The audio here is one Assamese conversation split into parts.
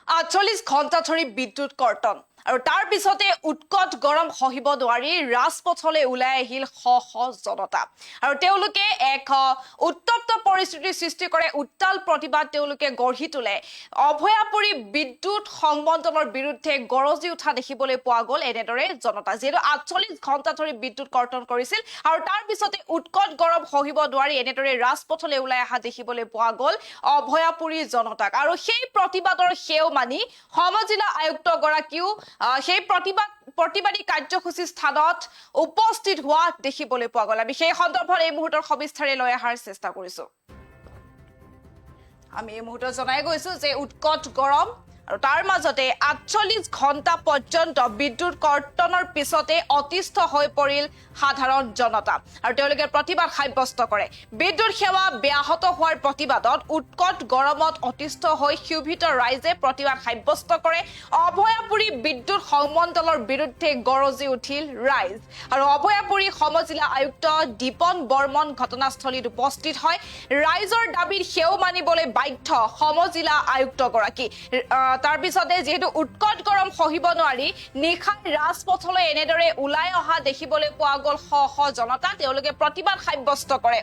৪৮ ঘণ্টা ধৰি বিদ্যুৎ কৰ্তন আৰু তাৰ পিছতে উৎকট গৰম সহিব নোৱাৰি ৰাজপথলৈ ওলাই আহিল শ শ জনতা আৰু তেওঁলোকে এক উত্তপ্ত পৰিস্থিতিৰ সৃষ্টি কৰে উত্তাল প্ৰতিবাদ তেওঁলোকে গঢ়ি তোলে অভয়াপুৰী বিদ্যুৎ সংমণ্ডলৰ বিৰুদ্ধে গৰজি উঠা দেখিবলৈ পোৱা গ'ল এনেদৰে জনতা যিহেতু ৪৮ ঘণ্টা ধৰি বিদ্যুৎ কৰ্তন কৰিছিল আৰু তাৰ পিছতে উৎকট গৰম সহিব নোৱাৰি এনেদৰে ৰাজপথলৈ ওলাই অহা দেখিবলৈ পোৱা গ'ল অভয়াপুৰী জনতাক আৰু সেই প্ৰতিবাদৰ সেও মানি সমজিলা আয়ুক্ত গৰাকীও সেই প্ৰতিবাদী কাৰ্যসূচী স্থানত উপস্থিত হোৱা দেখিবলৈ পোৱা গ'ল আমি সেই সন্দৰ্ভত এই মুহূৰ্তৰ সবিস্তাৰে লৈ অহাৰ চেষ্টা কৰিছো আমি এই মুহূৰ্তত জনাই গৈছো যে উৎকট গৰম আৰু তাৰ মাজতে ৪৮ ঘণ্টা পৰ্যন্ত বিদ্যুৎ কৰ্তনৰ পিছতে অতিষ্ঠ হৈ পৰিল সাধাৰণ জনতা আৰু তেওঁলোকে প্ৰতিবাদ সাব্যস্ত কৰে বিদ্যুৎ সেৱা ব্যাহত হোৱাৰ প্ৰতিবাদত উৎকট গৰমত অতিষ্ঠ হৈ ক্ষোভিত ৰাইজে প্ৰতিবাদ সাব্যস্ত কৰে অভয়াপুৰী বিদ্যুৎ সংমণ্ডলৰ বিৰুদ্ধে গৰজি উঠিল ৰাইজ আৰু অভয়াপুৰী সমজিলা আয়ুক্ত দীপন বৰ্মন ঘটনাস্থলীত উপস্থিত হয় ৰাইজৰ দাবীৰ সেও মানিবলৈ বাধ্য সমজিলা আয়ুক্ত গৰাকী তাৰ পিছতে যেহেতু উৎকট গৰম সহিব নোৱাৰি নিশাই ৰাজপথলৈ এনেদৰে ওলাই অহা দেখিবলৈ পোৱা গ'ল শ শ জনতা তেওঁলোকে প্ৰতিবাদ সাব্যস্ত কৰে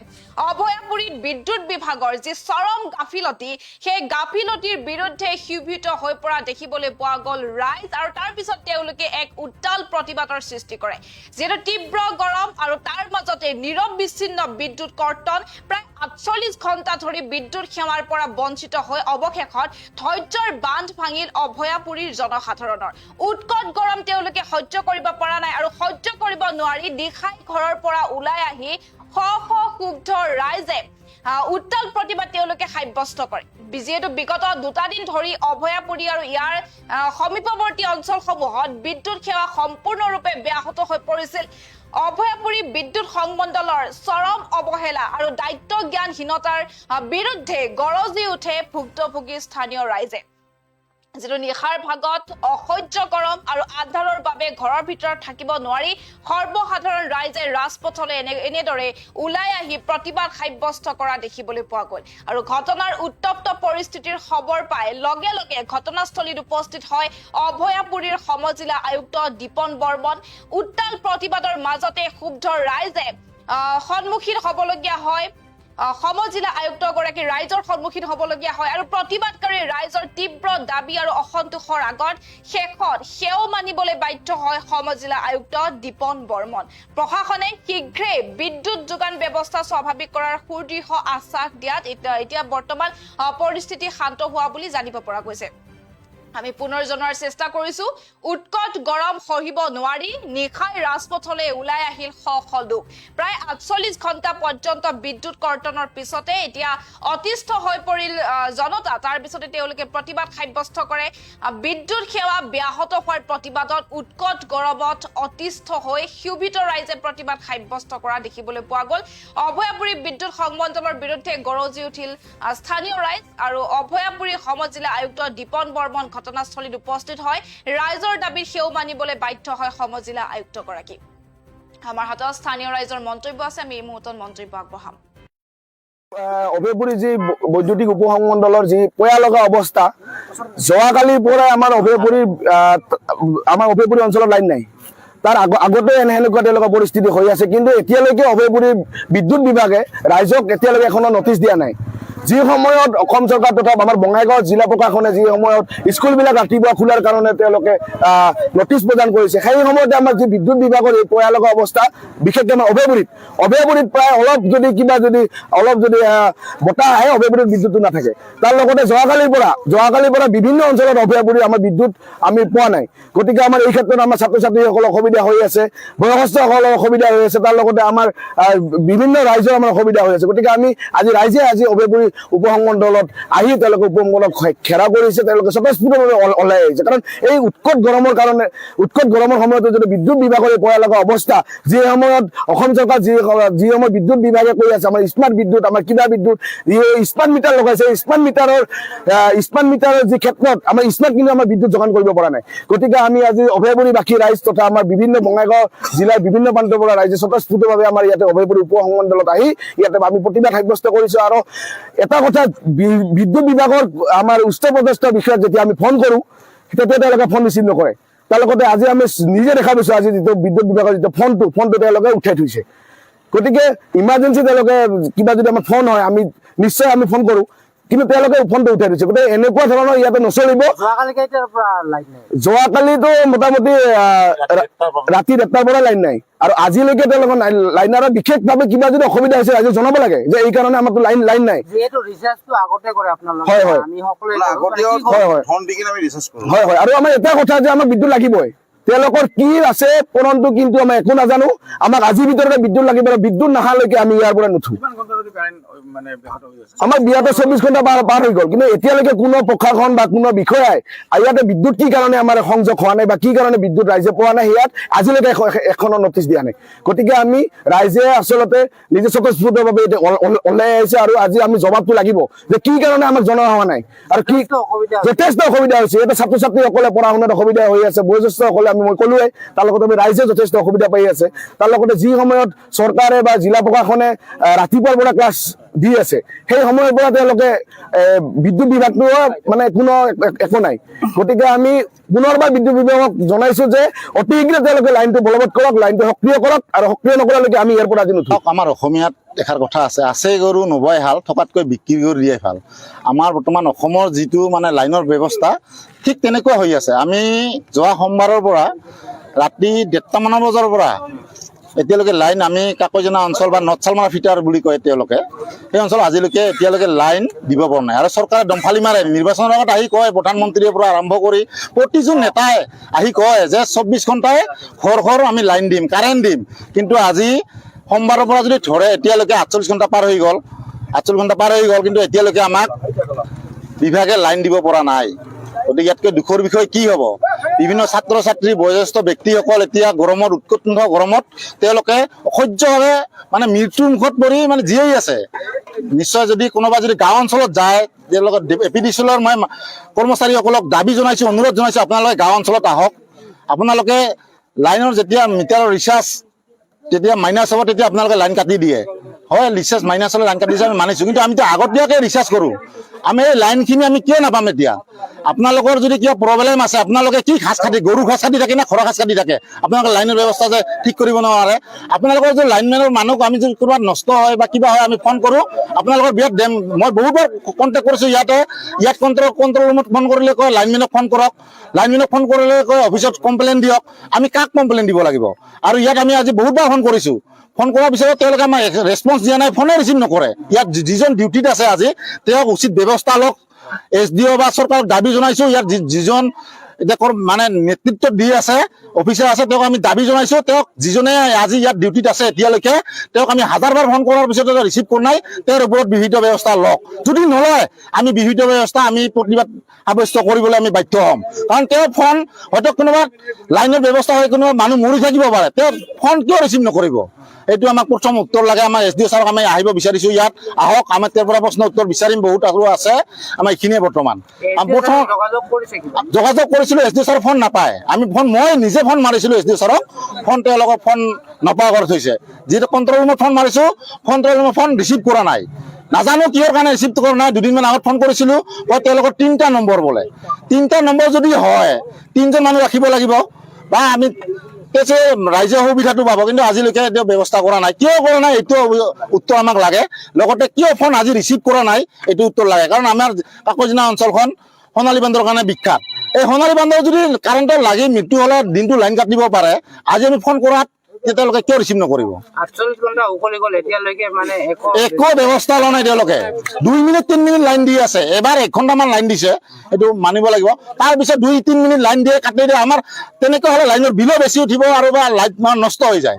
অভয়াপুৰীত বিদ্যুৎ বিভাগৰ যি চৰম গাফিলতি সেই গাফিলতিৰ বিৰুদ্ধে ক্ষোভিত হৈ পৰা দেখিবলৈ পোৱা গ'ল ৰাইজ আৰু তাৰ পিছত তেওঁলোকে এক উত্তাল প্ৰতিবাদৰ সৃষ্টি কৰে যেহেতু তীব্ৰ গৰম আৰু তাৰ মাজতে নিৰবিচ্ছিন্ন বিদ্যুৎ কৰ্তন প্ৰায় ৪৮ ঘণ্টা ধৰি বিদ্যুৎ সেৱাৰ পৰা বঞ্চিত হৈ অৱশেষত ধৈৰ্যৰ বান্ধ ভাঙিল অভয়াপুৰীৰ জনসাধাৰণৰ উৎকট গৰম তেওঁলোকে সহ্য কৰিব পৰা নাই আৰু সহ্য কৰিব নোৱাৰি নিশাই ঘৰৰ পৰা ওলাই আহি শ শ ক্ষুব্ধ ৰাইজে উত্তাল প্ৰতিবাদ তেওঁলোকে সাব্যস্ত কৰে যিহেতু বিগত দুটা দিন ধৰি অভয়াপুৰী আৰু ইয়াৰ সমীপৱৰ্তী অঞ্চলসমূহত বিদ্যুৎ সেৱা সম্পূৰ্ণৰূপে ব্যাহত হৈ পৰিছিল অভয়াপুৰী বিদ্যুৎ সংমণ্ডলৰ চৰম অৱহেলা আৰু দায়িত্ব জ্ঞানহীনতাৰ বিৰুদ্ধে গৰজি উঠে ভুক্তভোগী স্থানীয় ৰাইজে যেটো নিশাৰ ভাগত অসহ্য গৰম আৰু আন্ধাৰৰ বাবে ঘৰৰ ভিতৰত থাকিব নোৱাৰি সৰ্বসাধাৰণ ৰাইজে ৰাজপথলৈ এনেদৰে ওলাই আহি প্ৰতিবাদ সাব্যস্ত কৰা দেখিবলৈ পোৱা গ'ল আৰু ঘটনাৰ উত্তপ্ত পৰিস্থিতিৰ খবৰ পাই লগে লগে ঘটনাস্থলীত উপস্থিত হয় অভয়াপুৰীৰ সমজিলা আয়ুক্ত দীপন বৰ্মন উত্তাল প্ৰতিবাদৰ মাজতে ক্ষুব্ধ ৰাইজে সন্মুখীন হ'বলগীয়া হয় সমজিলা আয়ুক্ত গৰাকী ৰাইজৰ সন্মুখীন হ'বলগীয়া হয় আৰু প্ৰতিবাদকাৰী ৰাইজৰ তীব্ৰ দাবী আৰু অসন্তোষৰ আগত শেষত সেও মানিবলৈ বাধ্য হয় সমজিলা আয়ুক্ত দীপন বৰ্মন প্ৰশাসনে শীঘ্ৰে বিদ্যুৎ যোগান ব্যৱস্থা স্বাভাৱিক কৰাৰ সুদৃঢ় আশ্বাস দিয়াত এতিয়া বৰ্তমান পৰিস্থিতি শান্ত হোৱা বুলি জানিব পৰা গৈছে আমি পুনৰ জনাৰ চেষ্টা কৰিছো উৎকট গৰম সহিব নোৱাৰি নিশাই ৰাজপথলৈ ওলাই আহিল শ শ লোক প্ৰায় ৪৮ ঘণ্টা পৰ্যন্ত বিদ্যুৎ কৰ্তনৰ পিছতে এতিয়া অতিষ্ঠ হৈ পৰিল জনতা তাৰ পিছতে তেওঁলোকে প্ৰতিবাদ সাব্যস্ত কৰে বিদ্যুৎ সেৱা ব্যাহত হোৱাৰ প্ৰতিবাদত উৎকট গৰমত অতিষ্ঠ হৈ ক্ষোভিত ৰাইজে প্ৰতিবাদ সাব্যস্ত কৰা দেখিবলৈ পোৱা গ'ল অভয়াপুৰী বিদ্যুৎ সংমণ্ডলৰ বিৰুদ্ধে গৰজি উঠিল স্থানীয় ৰাইজ আৰু অভয়াপুৰী সমজিলা আয়ুক্ত দীপন বৰ্মন ঘটনাস্থলীত উপস্থিত হয় ৰাইজৰ দাবী সেও মানিবলৈ বাধ্য হয় সমজিলা আয়ুক্ত গৰাকী আমাৰ হাতত স্থানীয় ৰাইজৰ মন্তব্য আছে আমি এই মুহূৰ্তত মন্তব্য আগবঢ়াম অভয়পুৰী যি বৈদ্যুতিক উপসংমণ্ডলৰ যি পয়া লগা অৱস্থা যোৱাকালিৰ পৰা আমাৰ অভয়পুৰী অঞ্চলত লাইন নাই তাৰ আগতে এনেকুৱা তেওঁলোকৰ পৰিস্থিতি হৈ আছে কিন্তু এতিয়ালৈকে অভয়পুৰী বিদ্যুৎ বিভাগে ৰাইজক এতিয়ালৈকে এখনো নটিচ দিয়া নাই যি সময়ত অসম চৰকাৰ তথা আমাৰ বঙাইগাঁও জিলা প্ৰশাসনে যি সময়ত স্কুলবিলাক ৰাতিপুৱা খোলাৰ কাৰণে তেওঁলোকে নটিচ প্ৰদান কৰিছে সেই সময়তে আমাৰ যি বিদ্যুৎ বিভাগৰ এই পয়া লগা অৱস্থা বিশেষকৈ আমাৰ অভয়পুৰীত প্ৰায় অলপ যদি বতাহ আহে অভয়পুৰীত বিদ্যুৎটো নাথাকে তাৰ লগতে যোৱাকালিৰ পৰা বিভিন্ন অঞ্চলত অভয়পুৰী আমাৰ বিদ্যুৎ আমি পোৱা নাই গতিকে আমাৰ এই ক্ষেত্ৰত আমাৰ ছাত্ৰ ছাত্ৰীসকলৰ অসুবিধা হৈ আছে বয়সস্থসকলৰ অসুবিধা হৈ আছে তাৰ লগতে আমাৰ বিভিন্ন ৰাইজৰ আমাৰ অসুবিধা হৈ আছে গতিকে আমি ৰাইজে অভয়পুৰী উপসংমণ্ডলত আহি তেওঁলোকে উপসংমণ্ডলত ঘেৰা কৰিছে তেওঁলোকে স্বতঃস্ফূৰ্তভাৱে ওলাই আহিছে কাৰণ এই উৎকট গৰমৰ সময়তো যদি বিদ্যুৎ বিভাগৰ এই পয়া লগা অৱস্থা যি সময়ত অসম চৰকাৰ যি সময় বিদ্যুৎ বিভাগে কৈ আছে আমাৰ স্মাৰ্ট বিদ্যুৎ আমাৰ কিবা বিদ্যুৎ স্মাৰ্ট মিটাৰ লগাইছে স্মাৰ্ট মিটাৰৰ যি ক্ষেত্ৰত আমাৰ স্মাৰ্ট কিন্তু আমাৰ বিদ্যুৎ যোগান কৰিব পৰা নাই গতিকে আমি আজি অভয়পুৰীবাসী ৰাইজ তথা আমাৰ বিভিন্ন বঙাইগাঁও জিলাৰ বিভিন্ন প্ৰান্তৰ পৰা ৰাইজে স্বতঃস্ফূৰ্তভাৱে আমাৰ ইয়াতে অভয়পুৰী উপসংমণ্ডলত আহি ইয়াতে আমি প্ৰতিবাদ সাব্যস্ত কৰিছো আৰু এটা কথা বিদ্যুৎ বিভাগৰ আমাৰ উচ্চপদস্থ বিষয়াক যেতিয়া আমি ফোন কৰোঁ তেতিয়া তেওঁলোকে ফোন ৰিচিভ নকৰে। তাৰ লগতে আজি আমি নিজে দেখা পাইছোঁ, আজি যিটো বিদ্যুৎ বিভাগৰ যিটো ফোনটো তেওঁলোকে উঠাই থৈছে। গতিকে ইমাৰ্জেঞ্চি তেওঁলোকে কিবা যদি আমাৰ ফোন হয় আমি নিশ্চয় আমি ফোন কৰোঁ, কিন্তু তেওঁলোকে ফোনটো উঠাই দিছে। গতিকে এনেকুৱা ধৰণৰ ইয়াতে নচলিব। যোৱাকালিতো মোটামুটি ৰাতি 1টাৰ পৰা লাইন নাই, আৰু আজিলৈকে তেওঁলোকৰ লাইনাৰৰ বিশেষভাৱে কিবা যদি অসুবিধা হৈছে ৰাইজে জনাব লাগে যে এই কাৰণে আমাৰতো লাইন নাই। হয়, আৰু আমাৰ এটা কথা যে আমাক বিদ্যুৎ লাগিবই। তেওঁলোকৰ কি আছে পৰন্তু কিন্তু আমি একো নাজানো। আমাক আজিৰ ভিতৰতে বিদ্যুৎ লাগিব, বিদ্যুৎ নাহালৈকে আমি ইয়াৰ পৰা নুঠো। আমাৰ বিয়াতে 24 ঘণ্টা পাৰ হৈ গ'ল, কিন্তু এতিয়ালৈকে কোনো প্ৰশাসন বা কোনো বিষয়াই ইয়াতে বিদ্যুৎ কি কাৰণে আমাৰ সংযোগ হোৱা নাই বা কি কাৰণে বিদ্যুৎ ৰাইজে পোৱা নাই সেয়াত আজিলৈকে এখনো নটিচ দিয়া নাই। গতিকে আমি ৰাইজে আচলতে নিজে স্বতঃস্ফূৰ্তভাৱে ওলাই আহিছে, আৰু আজি আমি জবাবটো লাগিব যে কি কাৰণে আমাক জনোৱা হোৱা নাই আৰু কি যথেষ্ট অসুবিধা হৈছে। ইয়াতে ছাত্ৰ ছাত্ৰীসকলে পঢ়া শুনাত অসুবিধা হৈ আছে, বয়োজ্যেষ্ঠসকলে মই ক'লোৱে, তাৰ লগতে আমি ৰাইজে যথেষ্ট অসুবিধা পাই আছে। তাৰ লগতে যি সময়ত চৰকাৰে বা জিলা প্ৰশাসনে ৰাতিপুৱাৰ পৰা ক্লাছ দি আছে সেই সময়ৰ পৰা তেওঁলোকে বিদ্যুৎ বিভাগটো মানে কোনো একো নাই। গতিকে আমি পুনৰবাৰ বিদ্যুৎ বিভাগক জনাইছো যে অতি শীঘ্ৰে তেওঁলোকে লাইনটো বলবৎ কৰক, লাইনটো সক্ৰিয় কৰক, আৰু সক্ৰিয় নকৰালৈকে আমি ইয়াৰ পৰা আজি নুঠো। আমাৰ অসমীয়াত এষাৰ কথা আছে গৰু নবই হাল, থকাতকৈ বিক্ৰী কৰি দিয়াই ভাল। আমাৰ বৰ্তমান অসমৰ যিটো মানে লাইনৰ ব্যৱস্থা ঠিক তেনেকুৱা হৈ আছে। আমি যোৱা সোমবাৰৰ পৰা ৰাতি 1:30 বজাৰ পৰা এতিয়ালৈকে লাইন আমি কাকৈজনা অঞ্চল বা নথচালমাৰা ফিটাৰ বুলি কয় তেওঁলোকে, সেই অঞ্চল আজিলৈকে এতিয়ালৈকে লাইন দিব পৰা নাই। আৰু চৰকাৰে দমফালি মাৰে। নিৰ্বাচনৰ আগত আহি কয়, প্ৰধানমন্ত্ৰীৰ পৰা আৰম্ভ কৰি প্ৰতিজন নেতাই আহি কয় যে 24 ঘণ্টাই ঘৰ আমি লাইন দিম, কাৰেণ্ট দিম। কিন্তু আজি সোমবাৰৰ পৰা যদি ধৰে এতিয়ালৈকে 48 ঘণ্টা পাৰ হৈ গ'ল, কিন্তু এতিয়ালৈকে আমাক বিভাগে লাইন দিব পৰা নাই। গতিকে ইয়াতকৈ দুখৰ বিষয় কি হ'ব? বিভিন্ন ছাত্ৰ ছাত্ৰী, বয়োজ্যেষ্ঠ ব্যক্তিসকল এতিয়া গৰমত, উৎকণ্ঠ গৰমত তেওঁলোকে অসহ্যভাৱে মানে মৃত্যুৰ মুখত পৰি মানে জীয়াই আছে। নিশ্চয় যদি কোনোবা যদি গাঁও অঞ্চলত যায়, তেওঁলোকে APDCL মই কৰ্মচাৰীসকলক দাবী জনাইছোঁ, অনুৰোধ জনাইছোঁ, আপোনালোকে গাঁও অঞ্চলত আহক। আপোনালোকে লাইনৰ যেতিয়া মিটাৰৰ ৰিচাৰ্জ যেতিয়া মাইনাছ হ'ব তেতিয়া আপোনালোকে লাইন কাটি দিয়ে। হয়, ৰিচাৰ্জ মাইনাছ হ'লে লাইন কাটি দিছে আমি মানিছোঁ, কিন্তু আমিতো আগতীয়াকৈ ৰিচাৰ্জ কৰোঁ। আমি এই লাইনখিনি আমি কিয় নাপাম এতিয়া? আপোনালোকৰ যদি কিবা প্ৰব্লেম আছে, আপোনালোকে কি ঘাস কাটি, গৰু ঘাস কাটি থাকে নে খৰা ঘাস কাটি থাকে? আপোনালোকে লাইনৰ ব্যৱস্থা যে ঠিক কৰিব নোৱাৰে। আপোনালোকৰ যে লাইনমেনৰ মানুহক আমি যদি ক'ৰবাত নষ্ট হয় বা কিবা হয় আমি ফোন কৰোঁ, আপোনালোকৰ বিৰাট ডেম। মই বহুবাৰ কণ্টেক্ট কৰিছোঁ ইয়াত কণ্ট্ৰল ৰুমত ফোন কৰিলে কয় লাইনমেনক ফোন কৰক, লাইনমেনক ফোন কৰিলে কয় অফিচত কমপ্লেইন দিয়ক। আমি কাক কমপ্লেইন দিব লাগিব? আৰু ইয়াত আমি আজি বহুতবাৰ ফোন কৰিছোঁ, ফোন কৰাৰ পিছত তেওঁলোকে আমাক ৰেছপন্স দিয়া নাই, ফোনে ৰিচিভ নকৰে। ইয়াত যিজন ডিউটিত আছে আজি তেওঁক উচিত ব্যৱস্থা লওক। SDO বা চৰকাৰক দাবী জনাইছোঁ, ইয়াত যিজন এতিয়া মানে নেতৃত্ব দি আছে অফিচাৰ আছে তেওঁক আমি দাবী জনাইছোঁ, তেওঁক যিজনে আজি ইয়াত ডিউটিত আছে এতিয়ালৈকে তেওঁক আমি হাজাৰবাৰ ফোন কৰাৰ পিছতো ৰিচিভ কৰা নাই। তেওঁৰ ওপৰত বিহিত ব্যৱস্থা লওক। যদি নলয় আমি বিহিত ব্যৱস্থা আমি প্ৰতিবাদ সাব্যস্ত কৰিবলৈ আমি বাধ্য হ'ম। কাৰণ তেওঁৰ ফোন হয়তো কোনোবা লাইনৰ ব্যৱস্থা হৈ কোনোবা মানুহ মৰি থাকিব পাৰে, তেওঁ ফোন কিয় ৰিচিভ নকৰিব? এইটো আমাক প্ৰথম উত্তৰ লাগে। আমাৰ SDO ছাৰক আমি আহিব বিচাৰিছোঁ, ইয়াত আহক, আমাৰ তেওঁৰ পৰা প্ৰশ্ন উত্তৰ বিচাৰিম। বহুত আৰু আছে, আমাৰ এইখিনিয়ে বৰ্তমান। প্ৰথম যোগাযোগ কৰিছিলোঁ, SDO ছাৰৰ ফোন নাপায়। মই নিজে ফোন মাৰিছিলোঁ SDO ছাৰক, ফোন তেওঁলোকৰ ফোন নাপায় কৰি থৈছে। যিহেতু কণ্ট্ৰল ৰুমত ফোন মাৰিছোঁ, কণ্ট্ৰল ৰুমৰ ফোন ৰিচিভ কৰা নাই। নাজানো কিহৰ কাৰণে ৰিচিভ কৰা নাই। দুদিনমান আগত ফোন কৰিছিলোঁ, তেওঁলোকৰ 3টা নম্বৰ বোলে। 3টা নম্বৰ যদি হয় 3জন মানুহ ৰাখিব লাগিব বা আমি ৰাইজে সুবিধাটো পাব, কিন্তু আজিলৈকে এতিয়া ব্যৱস্থা কৰা নাই। কিয় কৰা নাই এইটো উত্তৰ আমাক লাগে। লগতে কিয় ফোন আজি ৰিচিভ কৰা নাই এইটো উত্তৰ লাগে। কাৰণ আমাৰ কাকৈজনা অঞ্চলখন সোণালী বান্দৰ কাৰণে বিখ্যাত। এই সোণালী বান্দৰ যদি কাৰেণ্টৰ লাগি মৃত্যু হ'লে দিনটো লাইন কাটিব পাৰে, আজি আমি ফোন কৰাত তেওঁলোকে কিয় ৰিচিভ নকৰিব? 48 ঘণ্টা উকলি গ'ল, এতিয়ালৈকে মানে একো ব্যৱস্থা লোৱা নাই তেওঁলোকে। 2 মিনিট 3 মিনিট লাইন দি আছে, এবাৰ 1 ঘণ্টামান লাইন দিছে, এইটো মানিব লাগিব। তাৰপিছত 2-3 মিনিট লাইন দিয়ে, কাটি দিয়ে। আমাৰ তেনেকুৱা হ'লে লাইনৰ বিলো বেছি উঠিব আৰু বা লাইট নষ্ট হৈ যায়।